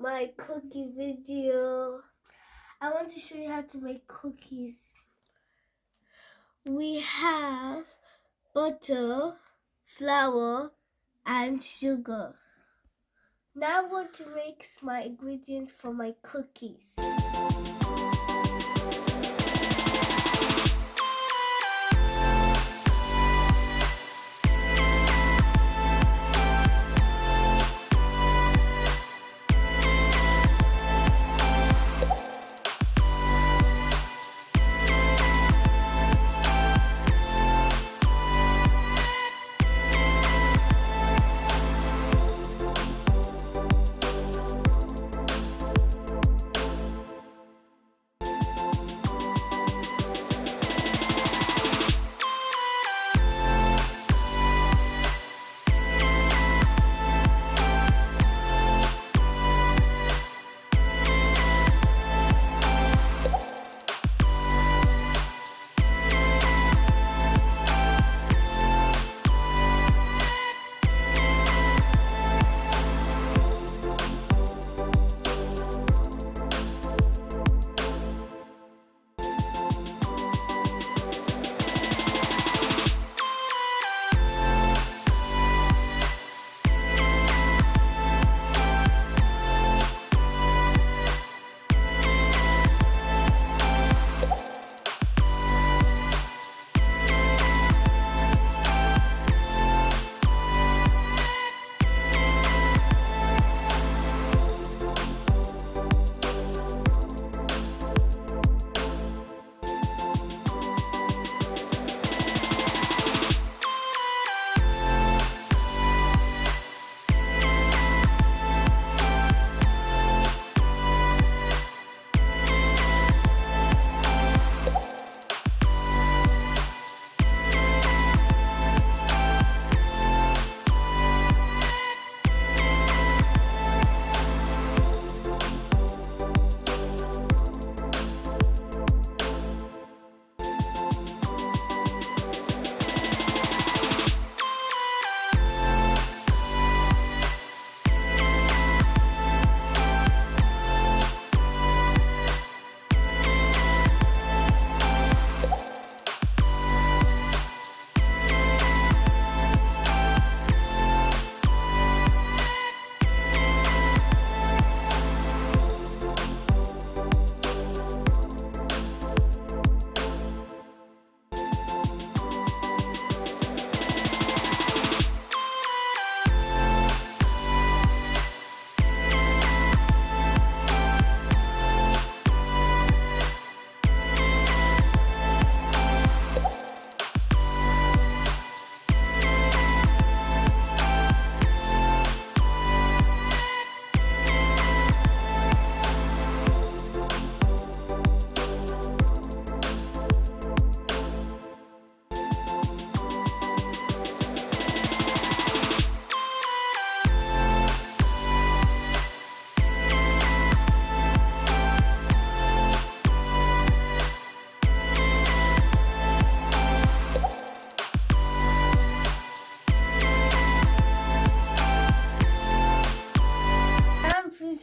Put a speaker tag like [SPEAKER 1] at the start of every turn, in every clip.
[SPEAKER 1] my cookie video. I want to show you how to make cookies. We have butter, flour, and sugar. Now I'm going to mix my ingredients for my cookies.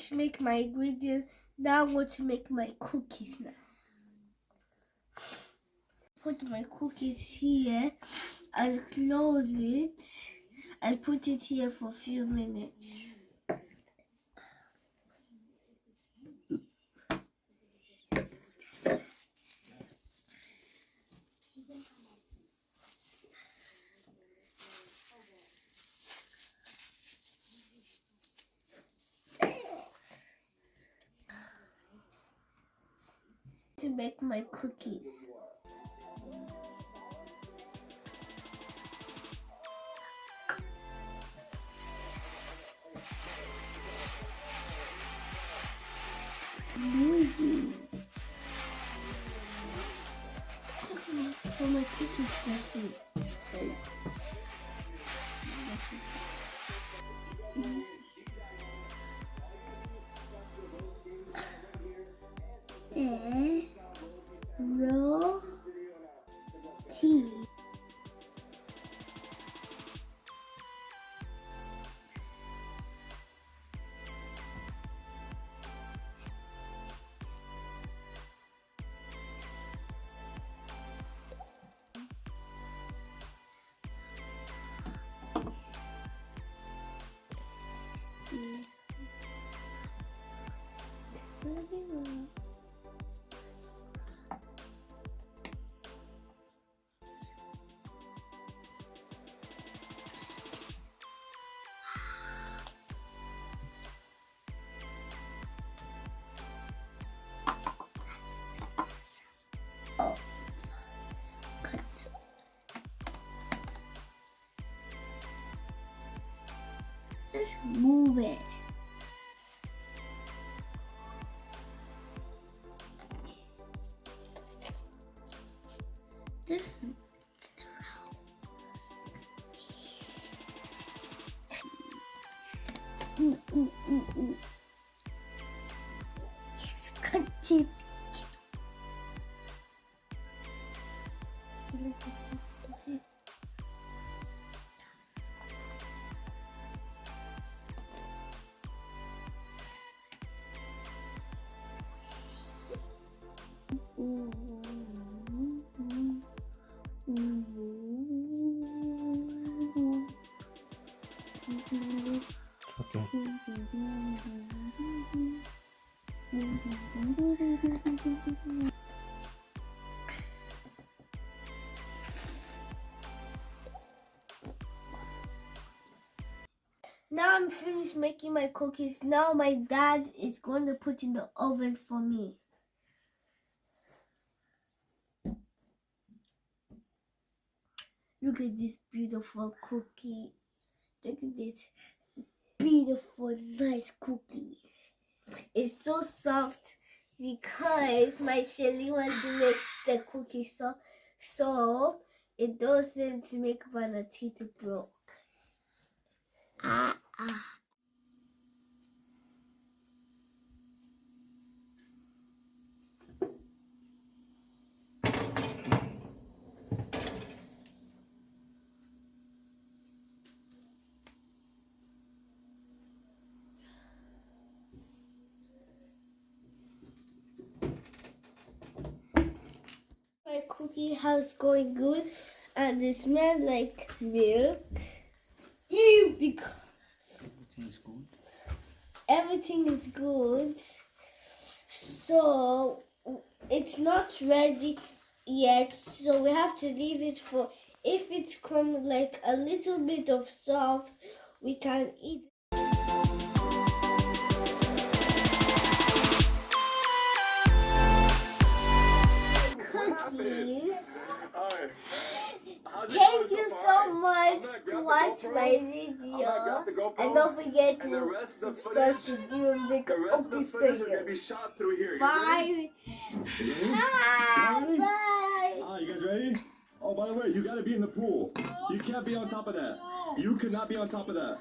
[SPEAKER 1] To make my ingredients. Now I'm going to make my cookies now. Put my cookies here and close it and put it here for a few minutes. To make my cookies. For my cookies, let's see. Raw tea. move it. This Yes, cut it.
[SPEAKER 2] Okay.
[SPEAKER 1] Now I'm finished making my cookies. Now my dad is going to put in the oven for me. Look at this beautiful cookie. Look at this beautiful, nice cookie. It's so soft because my Shelly wants to make the cookie so it doesn't make my teeth broke. My cookie house going good and it smells like milk. Ew, because
[SPEAKER 2] Everything is good.
[SPEAKER 1] everything is good. So it's not ready yet, so we have to leave it for, if it's come like a little bit of soft, we can eat. Cookies. Thank you so much to watch my video, and don't forget to subscribe to Dream Big Officer. Bye. Bye.
[SPEAKER 3] Ah, you guys ready? Oh, by the way, you gotta be in the pool. You can't be on top of that. You could not be on top of that.